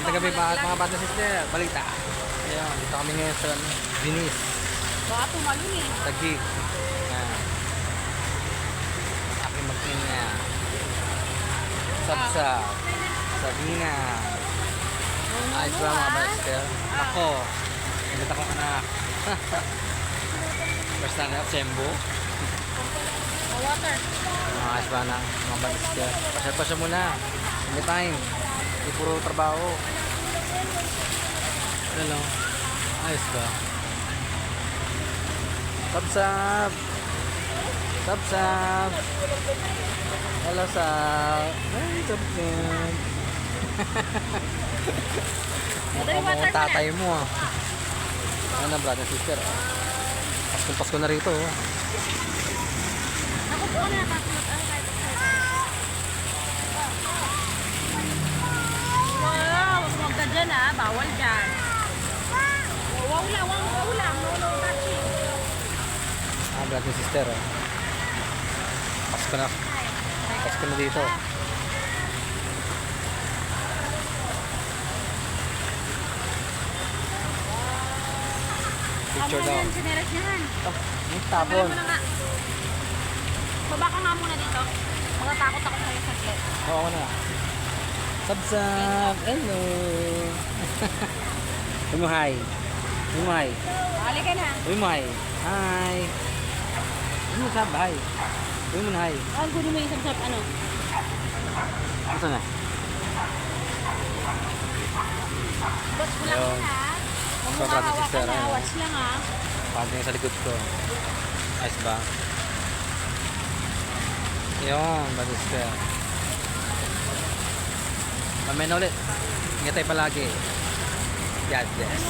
Magandang gabi mga bata sister. Balita. Ayun, dito kami ngayon sa Venice. Baka tumalun eh. Taguig. Aking mag-ina. Sabsab. Sabina. Ayos ba mga bata sister? Ako. Nagit akong anak. First time na Sembo. Water. Ayos ba na mga bata sister? Pasya muna. Anytime. Hindi puro trabaho. Hello. Ayos ba? Sabsab. Sabsab. Hello, Sab. Ay, Sabsab. Mukhang mga tatay mo ah. Ano na brother sister ah. Pasko na rito oh. Ako po na tatulog. Wow, huwag ka dyan ah. Bawal dyan. Wow lang. No touching. Brother sister ah. Pasko na dito. Picture daw. Sinelas niyan. Oh, may tapon. Baba ka nga muna dito. Matatakot ako sa'yo saglit. Oo, ako na. Sabsab. Hello. Uy mo hi. Uy mo hi. Balik ka na. Uy mo hi. Hi. Uy mo sab. Hi. Uy mo na hi. Ang gusto mo yung sabsab ano? Ito na. Boss mo lang Ayun. yan ha. Huwag mo Sobrang mahawakan sister, na. ano? Watch lang ha. Paano yung sa likod ko. Ayos ba? Yun. Balister. Mamaya na ulit. Ingat tayo palagi. God bless.